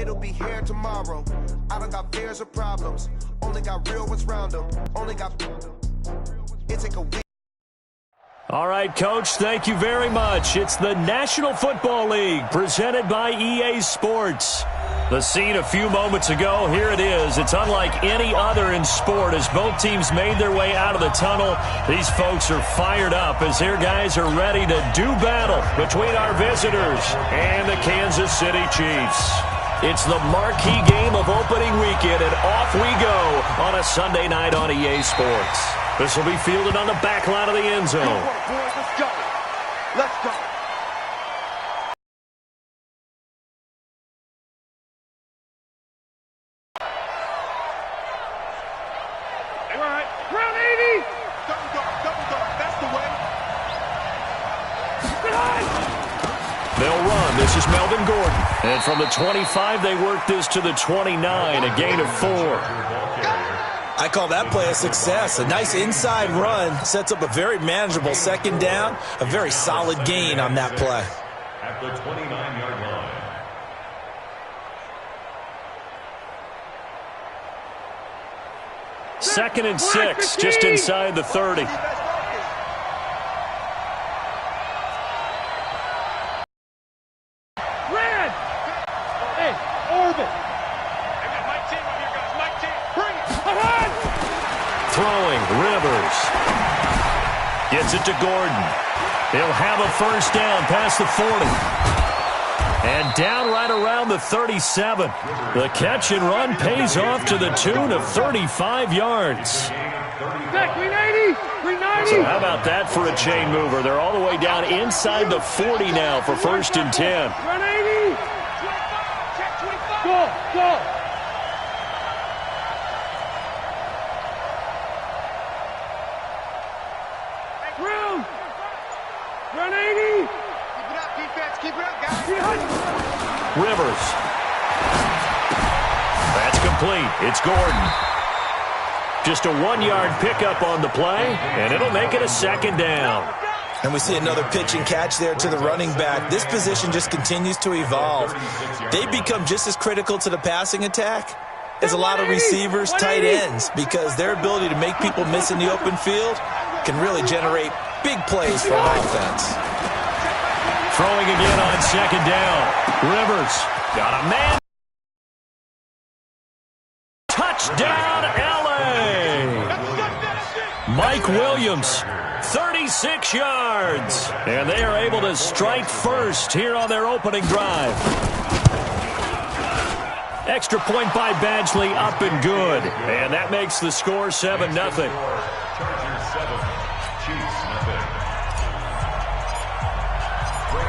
it'll be here tomorrow. I don't got fears or problems, only got real ones round them. Only got it take a week. All right, Coach, thank you very much. It's the National Football League presented by EA Sports. The scene a few moments ago, here it is. It's unlike any other in sport as both teams made their way out of the tunnel. These folks are fired up as their guys are ready to do battle between our visitors and the Kansas City Chiefs. It's the marquee game of opening weekend, and off we go on a Sunday night on EA Sports. This will be fielded on the back line of the end zone. Let's go. Let's go. Round 80! Double dog, that's the way. They'll run. This is Melvin Gordon. And from the 25, they work this to the 29, a gain of 4. I call that play a success. A nice inside run sets up a very manageable second down, a very solid gain on that play. At the 29-yard line. Second and 6, just inside the 30. Red! Hey, Orbit! I got my team up here, guys. My team. Bring it! Throwing, Rivers. Gets it to Gordon. He'll have a first down past the 40. And down right around the 37. The catch and run pays off to the tune of 35 yards. Back, 390! 390! So how about that for a chain mover? They're all the way down inside the 40 now for first and 10. 180! Go, go! Round! 180! Keep it up, defense. Keep it up, guys. Rivers. That's complete. It's Gordon. Just a 1-yard pickup on the play, and it'll make it a second down. And we see another pitch and catch there to the running back. This position just continues to evolve. They become just as critical to the passing attack as a lot of receivers, tight ends, because their ability to make people miss in the open field can really generate big plays for an offense. Throwing again on second down. Rivers got a man. Touchdown, L.A. Mike Williams, 36 yards. And they are able to strike first here on their opening drive. Extra point by Badgley, up and good. And that makes the score 7-0. Chargers 7, Chiefs nothing.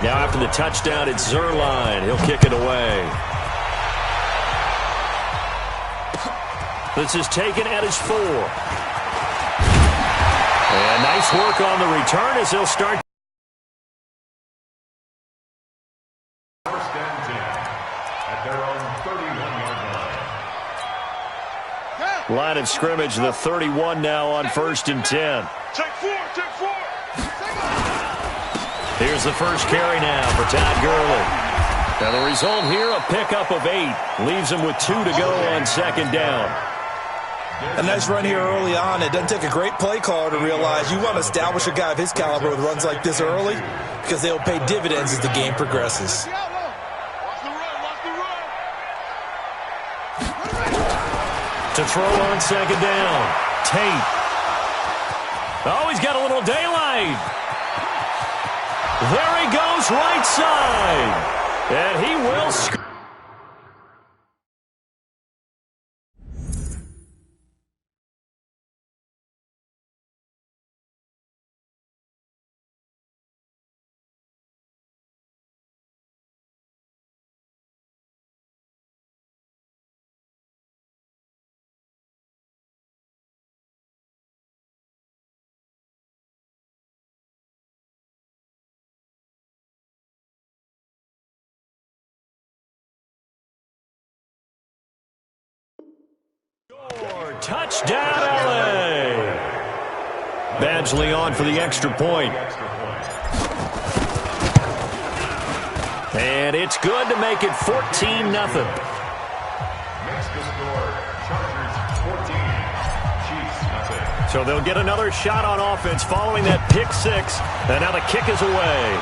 Now after the touchdown, it's Zerline. He'll kick it away. This is taken at his 4. And nice work on the return as he'll start. First and 10 at their own 31-yard line. Line of scrimmage, the 31 now on first and 10. Take 4, take 4! Here's the first carry now for Todd Gurley. Now the result here, a pickup of 8. Leaves him with 2 to go on second down. A nice run here early on. It doesn't take a great play caller to realize you want to establish a guy of his caliber with runs like this early because they'll pay dividends as the game progresses. To throw on second down, Tate. Oh, he's got a little daylight. There he goes, right side. And he will score. Touchdown, L.A. Badgley on for the extra point. And it's good to make it 14-0. That's the score. Chargers 14, Chiefs nothing. So they'll get another shot on offense following that pick six. And now the kick is away.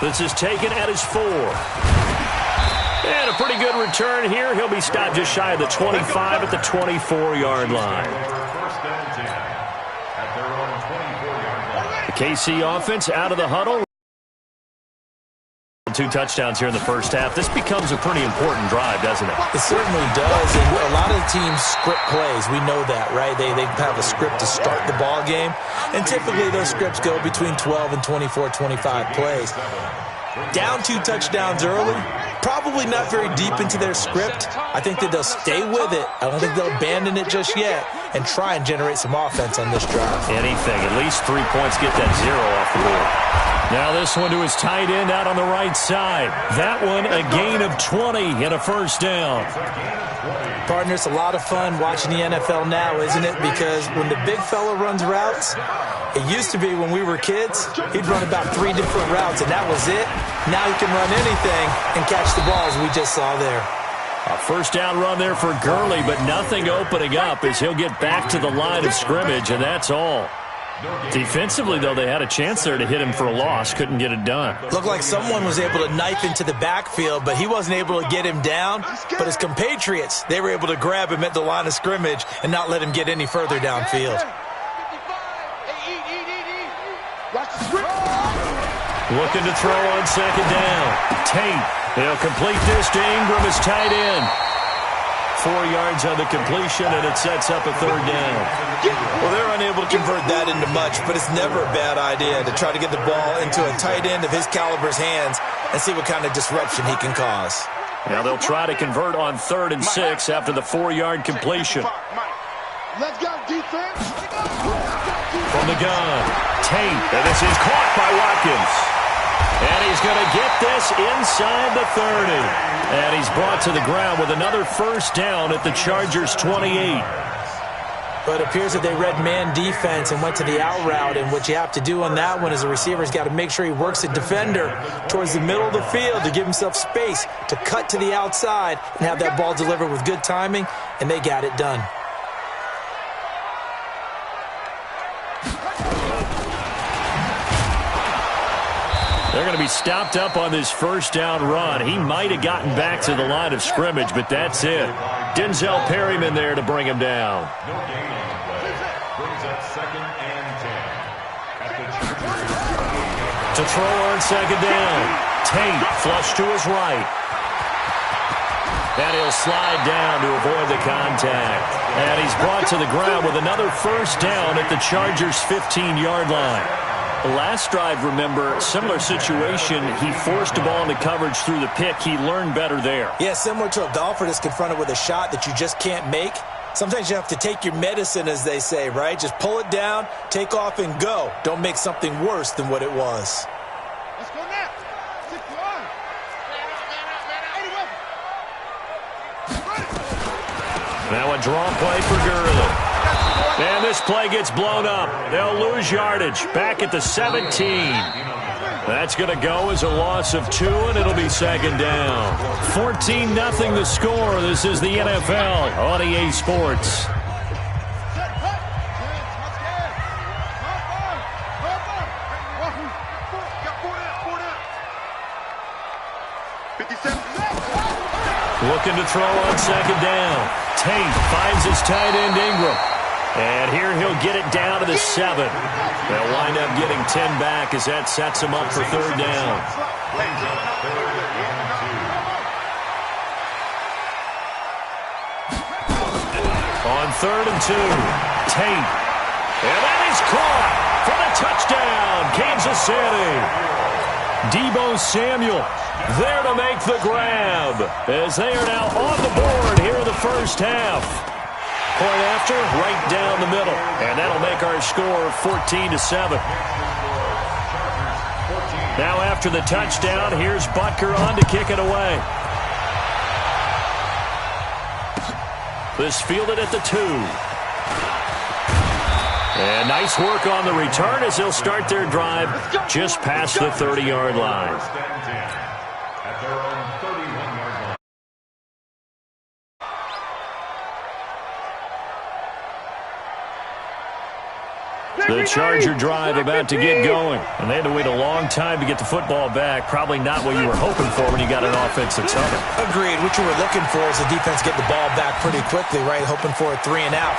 This is taken at his 4. And a pretty good return here. He'll be stopped just shy of the 25 at the 24-yard line. First and 10 at their own 24-yard line. The KC offense out of the huddle. 2 touchdowns here in the first half. This becomes a pretty important drive, doesn't it? It certainly does, and a lot of the teams script plays. We know that, right? They have a script to start the ball game, and typically those scripts go between 12 and 24, 25 plays. Down 2 touchdowns early, probably not very deep into their script. I think that they'll stay with it. I don't think they'll abandon it just yet and try and generate some offense on this drive. Anything. At least 3 points, get that 0 off the board. Now this one to his tight end out on the right side. That one a gain of 20 and a first down. Partner, it's a lot of fun watching the NFL now, isn't it? Because when the big fella runs routes, it used to be when we were kids, he'd run about 3 different routes, and that was it. Now he can run anything and catch the balls we just saw there. A first down run there for Gurley, but nothing opening up as he'll get back to the line of scrimmage, and that's all. Defensively, though, they had a chance there to hit him for a loss. Couldn't get it done. Looked like someone was able to knife into the backfield, but he wasn't able to get him down. But his compatriots, they were able to grab him at the line of scrimmage and not let him get any further downfield. Looking to throw on second down. Tate. They'll complete this to Ingram as tight end. 4 yards on the completion, and it sets up a third down. Well, they're unable to convert that into much, but it's never a bad idea to try to get the ball into a tight end of his caliber's hands and see what kind of disruption he can cause. Now they'll try to convert on 3rd and 6 after the 4-yard completion. Let's go, defense. From the gun, Tate, and this is caught by Watkins. And he's going to get this inside the 30. And he's brought to the ground with another first down at the Chargers' 28. But it appears that they read man defense and went to the out route. And what you have to do on that one as a receiver is got to make sure he works the defender towards the middle of the field to give himself space to cut to the outside and have that ball delivered with good timing. And they got it done. They're going to be stopped up on this first down run. He might have gotten back to the line of scrimmage, but that's it. Denzel Perryman there to bring him down. No gain on the play. Brings up 2nd and 10 at the Chargers. To throw on second down. Tate flush to his right. And he'll slide down to avoid the contact. And he's brought to the ground with another first down at the Chargers' 15-yard line. The last drive, remember, similar situation. He forced the ball into coverage through the pick. He learned better there. Yeah, similar to a golfer that's confronted with a shot that you just can't make. Sometimes you have to take your medicine, as they say, right? Just pull it down, take off, and go. Don't make something worse than what it was. Let's go now. 6-1. Now a draw play for Gurley. And this play gets blown up. They'll lose yardage. Back at the 17. That's going to go as a loss of 2, and it'll be second down. 14-0 the score. This is the NFL on EA Sports. Looking to throw on second down. Tate finds his tight end Ingram. And here he'll get it down to the 7. They'll wind up getting 10 back as that sets him up for third down. On 3rd and 2, Tate. And that is caught for the touchdown, Kansas City. Deebo Samuel there to make the grab as they are now on the board here in the first half. Point after, right down the middle. And that'll make our score 14-7. Now after the touchdown, here's Butker on to kick it away. This fielded at the 2. And nice work on the return as they'll start their drive just past the 30-yard line. The Charger drive about to get going. And they had to wait a long time to get the football back. Probably not what you were hoping for when you got an offense that's humming. Agreed. What you were looking for is the defense get the ball back pretty quickly, right? Hoping for a 3 and out.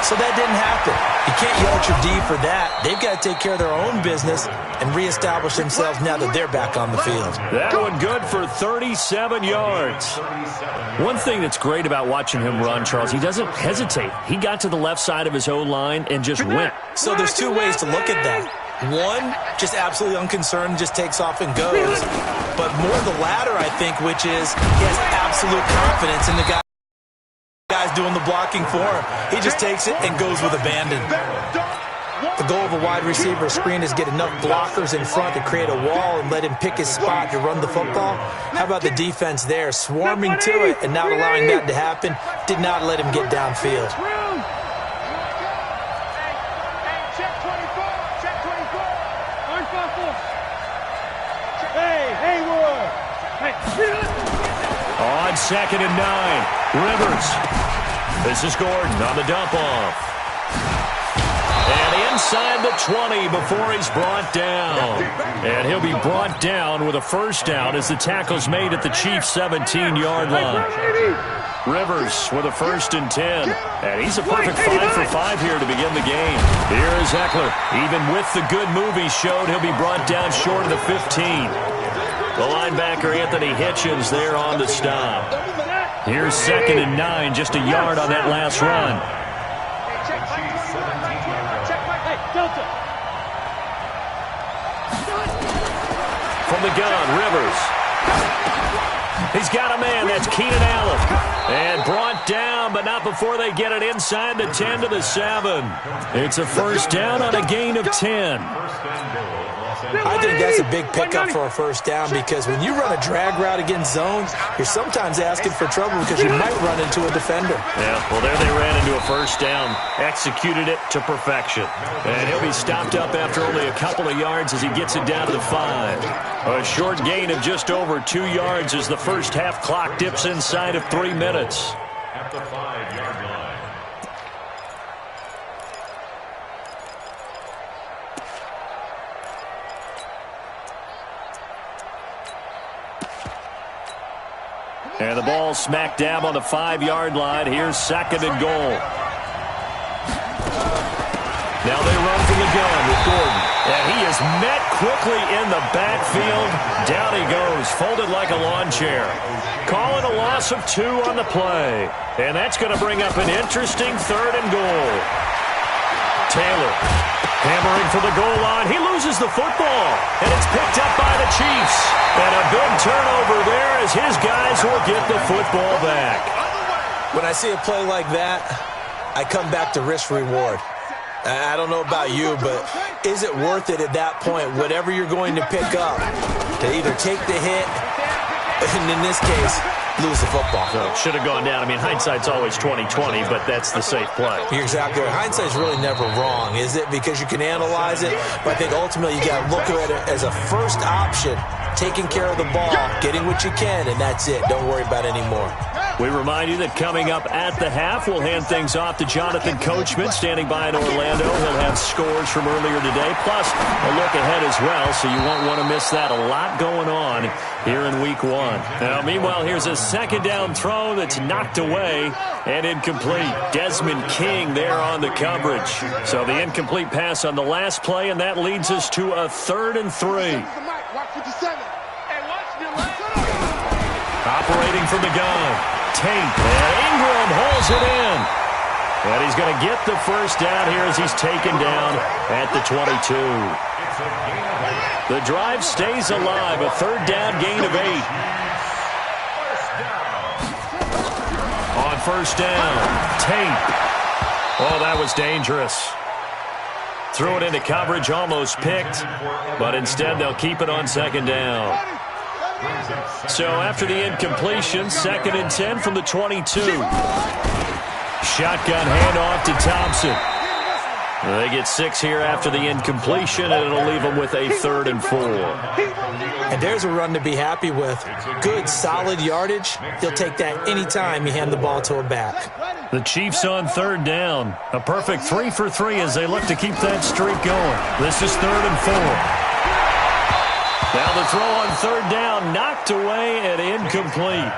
So that didn't happen. You can't yell at your D for that. They've got to take care of their own business and reestablish themselves now that they're back on the field. That one good for 37 yards. One thing that's great about watching him run, Charles, he doesn't hesitate. He got to the left side of his own line and just went. So there's two ways to look at that. One, just absolutely unconcerned, just takes off and goes. But more the latter, I think, which is he has absolute confidence in the guy's doing the blocking for him. He just takes it and goes with abandon. The goal of a wide receiver screen is get enough blockers in front to create a wall and let him pick his spot to run the football. How about the defense there, swarming to it and not allowing that to happen? Did not let him get downfield. On 2nd and 9, Rivers. This is Gordon on the dump off. And inside the 20 before he's brought down. And he'll be brought down with a first down as the tackle's made at the Chiefs' 17-yard line. Rivers with a 1st and 10. And he's a perfect 5 for 5 here to begin the game. Here is Eckler. Even with the good move he showed, he'll be brought down short of the 15. The linebacker, Anthony Hitchens, there on the stop. Here's 2nd and 9, just a yard on that last run. From the gun, Rivers. He's got a man. That's Keenan Allen. And brought down, but not before they get it inside the 10 to the 7. It's a first down on a gain of 10. I think that's a big pickup for a first down because when you run a drag route against zones, you're sometimes asking for trouble because you might run into a defender. Yeah, well, there they ran into a first down, executed it to perfection. And he'll be stopped up after only a couple of yards as he gets it down to the 5. A short gain of just over 2 yards as the first half clock dips inside of 3 minutes. At the 5-yard line. And the ball smack dab on the 5-yard line. Here's 2nd and goal. Now they run from the gun with Gordon. And he is met quickly in the backfield. Down he goes, folded like a lawn chair. Calling a loss of 2 on the play. And that's going to bring up an interesting 3rd and goal. Taylor hammering for the goal line. He loses the football. And it's picked up by the Chiefs. And a big turnover there as his guys will get the football back. When I see a play like that, I come back to risk-reward. I don't know about you, but is it worth it at that point, whatever you're going to pick up, to either take the hit, and in this case, lose the football? So it should have gone down. I mean, hindsight's always 20/20, but that's the safe play. You're exactly right. Hindsight's really never wrong, is it? Because you can analyze it, but I think ultimately you got to look at it as a first option, taking care of the ball, getting what you can, and that's it. Don't worry about it anymore. We remind you that coming up at the half, we'll hand things off to Jonathan Coachman, standing by in Orlando. He'll have scores from earlier today, plus a look ahead as well, so you won't want to miss that. A lot going on here in Week 1. Now, meanwhile, here's a 2nd down throw that's knocked away and incomplete. Desmond King there on the coverage. So the incomplete pass on the last play, and that leads us to a 3rd and 3. Operating from the gun. Tate, and Ingram holds it in. And he's going to get the first down here as he's taken down at the 22. The drive stays alive. A 3rd down gain of 8. On 1st down, Tate. Oh, that was dangerous. Threw it into coverage, almost picked. But instead, they'll keep it on 2nd down. So after the incompletion, 2nd and 10 from the 22. Shotgun handoff to Thompson. They get 6 here after the incompletion, and it'll leave them with a 3rd and 4. And there's a run to be happy with. Good, solid yardage. He'll take that any time you hand the ball to a back. The Chiefs on 3rd down. A perfect 3 for 3 as they look to keep that streak going. This is 3rd and 4. Now the throw on 3rd down, knocked away and incomplete.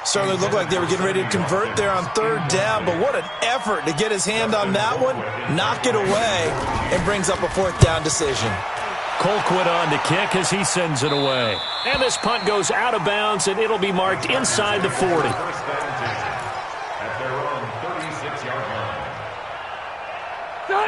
Certainly looked like they were getting ready to convert there on 3rd down, but what an effort to get his hand on that one, knock it away, and brings up a 4th down decision. Colquitt on to kick as he sends it away. And this punt goes out of bounds, and it'll be marked inside the 40.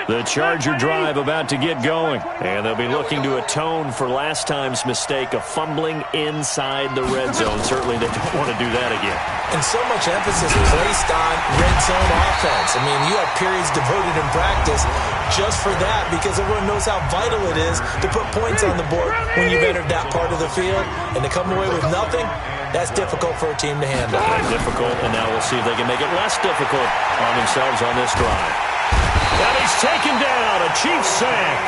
The Charger drive about to get going, and they'll be looking to atone for last time's mistake of fumbling inside the red zone. Certainly they don't want to do that again. And so much emphasis placed on red zone offense. I mean, you have periods devoted in practice just for that because everyone knows how vital it is to put points on the board when you've entered that part of the field. And to come away with nothing, that's difficult for a team to handle. Difficult, and now we'll see if they can make it less difficult on themselves on this drive. And he's taken down, a Chiefs sack.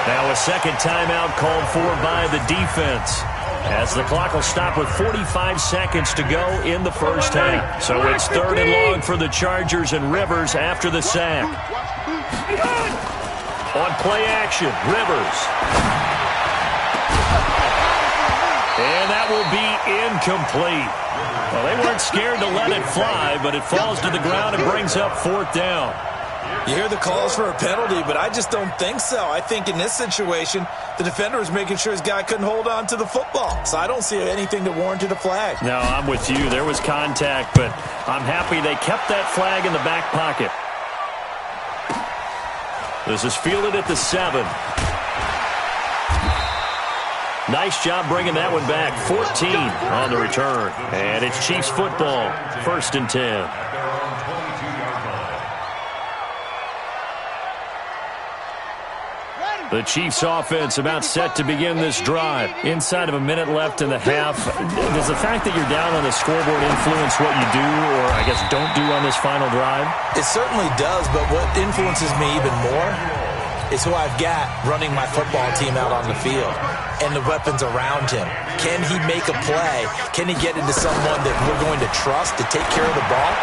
Now a second timeout called for by the defense, as the clock will stop with 45 seconds to go in the first half. So it's 3rd and long for the Chargers and Rivers after the sack. On play action, Rivers. And that will be incomplete. Well, they weren't scared to let it fly, but it falls to the ground and brings up 4th down. You hear the calls for a penalty, but I just don't think so. I think in this situation, the defender was making sure his guy couldn't hold on to the football. So I don't see anything that warranted a flag. No, I'm with you. There was contact, but I'm happy they kept that flag in the back pocket. This is fielded at the 7. Nice job bringing that one back. 14 on the return. And it's Chiefs football, 1st and 10. The Chiefs offense about set to begin this drive. Inside of a minute left in the half. Does the fact that you're down on the scoreboard influence what you do, or I guess don't do on this final drive? It certainly does, but what influences me even more is who I've got running my football team out on the field and the weapons around him. Can he make a play? Can he get into someone that we're going to trust to take care of the ball?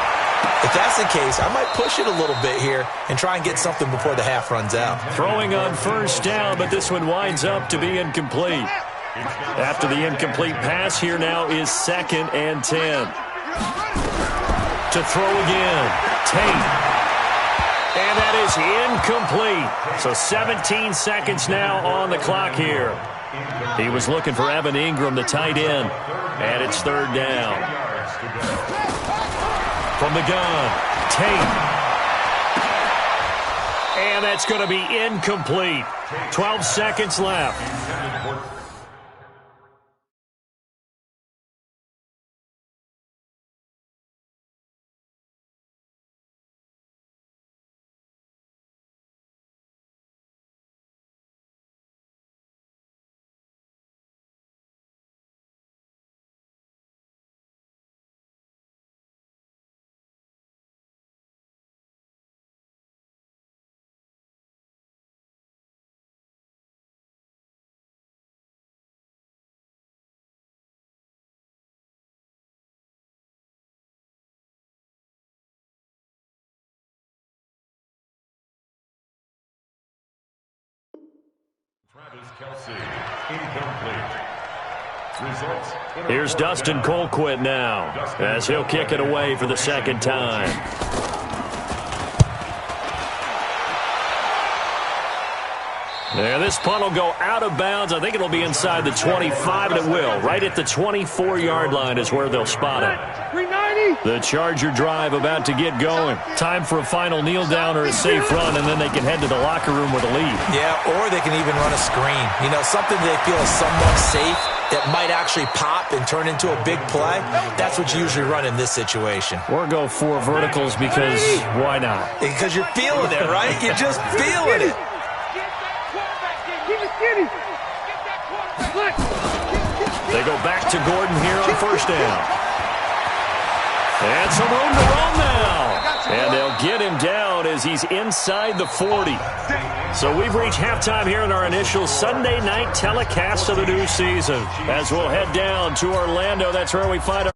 If that's the case, I might push it a little bit here and try and get something before the half runs out. Throwing on 1st down, but this one winds up to be incomplete. After the incomplete pass, here now is 2nd and 10. To throw again, Tate. And that is incomplete. So 17 seconds now on the clock here. He was looking for Evan Ingram, the tight end. And it's 3rd down. From the gun, Tate. And that's going to be incomplete. 12 seconds left. Here's Dustin Colquitt now, as he'll kick it away for the 2nd time. Yeah, this punt will go out of bounds. I think it'll be inside the 25, and it will. Right at the 24-yard line is where they'll spot it. The Charger drive about to get going. Time for a final kneel down or a safe run, and then they can head to the locker room with a lead. Yeah, or they can even run a screen. You know, something they feel is somewhat safe that might actually pop and turn into a big play. That's what you usually run in this situation. Or go 4 verticals because why not? Because you're feeling it, right? You're just feeling it. They go back to Gordon here on 1st down. And some room to run now. And they'll get him down as he's inside the 40. So we've reached halftime here in our initial Sunday night telecast of the new season. As we'll head down to Orlando, that's where we find our